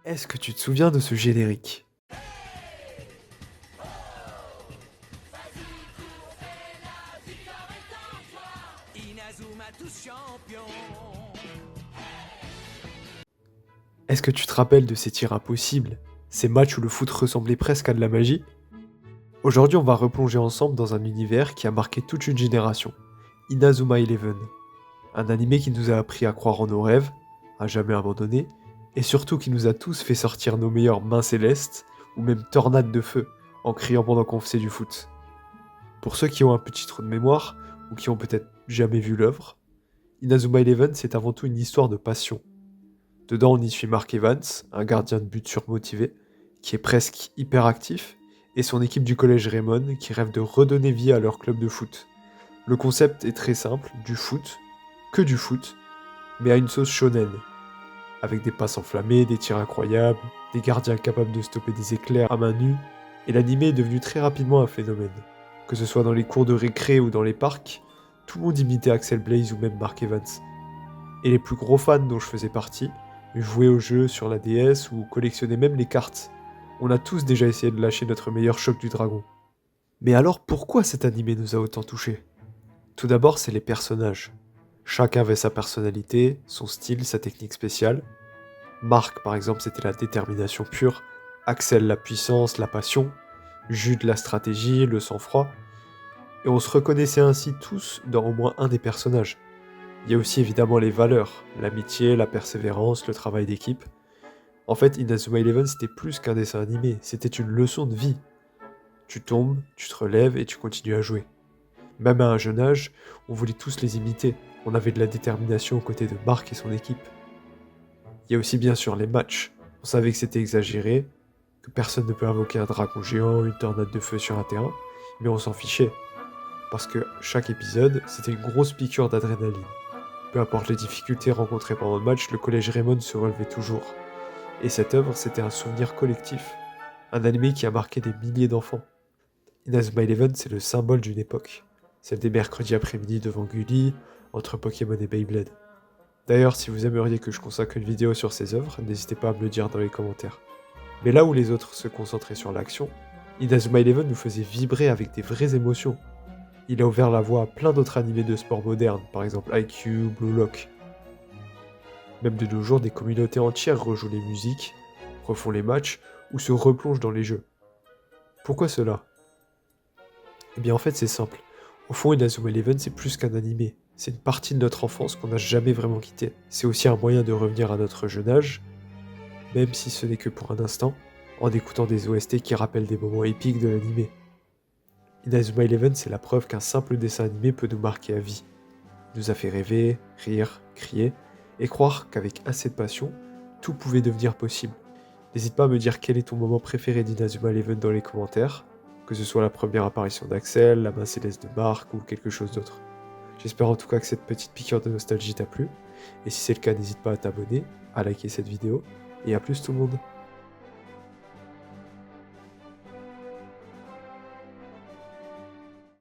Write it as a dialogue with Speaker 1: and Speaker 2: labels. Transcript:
Speaker 1: Est-ce que tu te souviens de ce générique?
Speaker 2: Inazuma tous champions.
Speaker 1: Est-ce que tu te rappelles de ces tirs impossibles, ces matchs où le foot ressemblait presque à de la magie? Aujourd'hui, on va replonger ensemble dans un univers qui a marqué toute une génération, Inazuma Eleven, un animé qui nous a appris à croire en nos rêves, à jamais abandonner, et surtout qui nous a tous fait sortir nos meilleures mains célestes, ou même tornades de feu, en criant pendant qu'on faisait du foot. Pour ceux qui ont un petit trou de mémoire, ou qui ont peut-être jamais vu l'œuvre, Inazuma Eleven, c'est avant tout une histoire de passion. Dedans, on y suit Mark Evans, un gardien de but surmotivé, qui est presque hyperactif, et son équipe du collège Raymond, qui rêve de redonner vie à leur club de foot. Le concept est très simple, du foot, que du foot, mais à une sauce shonen, avec des passes enflammées, des tirs incroyables, des gardiens capables de stopper des éclairs à main nue, et l'animé est devenu très rapidement un phénomène. Que ce soit dans les cours de récré ou dans les parcs, tout le monde imitait Axel Blaze ou même Mark Evans. Et les plus gros fans dont je faisais partie, jouaient au jeu sur la DS ou collectionnaient même les cartes. On a tous déjà essayé de lâcher notre meilleur choc du dragon. Mais alors pourquoi cet animé nous a autant touchés? Tout d'abord, c'est les personnages. Chacun avait sa personnalité, son style, sa technique spéciale. Marc, par exemple, c'était la détermination pure, Axel la puissance, la passion, Jude la stratégie, le sang-froid. Et on se reconnaissait ainsi tous dans au moins un des personnages. Il y a aussi évidemment les valeurs, l'amitié, la persévérance, le travail d'équipe. En fait, Inazuma Eleven, c'était plus qu'un dessin animé, c'était une leçon de vie. Tu tombes, tu te relèves et tu continues à jouer. Même à un jeune âge, on voulait tous les imiter. On avait de la détermination aux côtés de Mark et son équipe. Il y a aussi bien sûr les matchs. On savait que c'était exagéré, que personne ne peut invoquer un dragon géant, une tornade de feu sur un terrain, mais on s'en fichait. Parce que chaque épisode, c'était une grosse piqûre d'adrénaline. Peu importe les difficultés rencontrées pendant le match, le collège Raymond se relevait toujours. Et cette œuvre, c'était un souvenir collectif. Un animé qui a marqué des milliers d'enfants. Inazuma Eleven, c'est le symbole d'une époque. Celle des mercredis après-midi devant Gulli, entre Pokémon et Beyblade. D'ailleurs, si vous aimeriez que je consacre une vidéo sur ces œuvres, n'hésitez pas à me le dire dans les commentaires. Mais là où les autres se concentraient sur l'action, Inazuma Eleven nous faisait vibrer avec des vraies émotions. Il a ouvert la voie à plein d'autres animés de sport modernes, par exemple IQ, Blue Lock. Même de nos jours, des communautés entières rejouent les musiques, refont les matchs ou se replongent dans les jeux. Pourquoi cela? Eh bien en fait c'est simple. Au fond, Inazuma Eleven c'est plus qu'un animé. C'est une partie de notre enfance qu'on n'a jamais vraiment quittée. C'est aussi un moyen de revenir à notre jeune âge, même si ce n'est que pour un instant, en écoutant des OST qui rappellent des moments épiques de l'animé. Inazuma Eleven c'est la preuve qu'un simple dessin animé peut nous marquer à vie. Il nous a fait rêver, rire, crier, et croire qu'avec assez de passion, tout pouvait devenir possible. N'hésite pas à me dire quel est ton moment préféré d'Inazuma Eleven dans les commentaires, que ce soit la première apparition d'Axel, la main céleste de Mark ou quelque chose d'autre. J'espère en tout cas que cette petite piqûre de nostalgie t'a plu, et si c'est le cas n'hésite pas à t'abonner, à liker cette vidéo, et à plus tout le monde.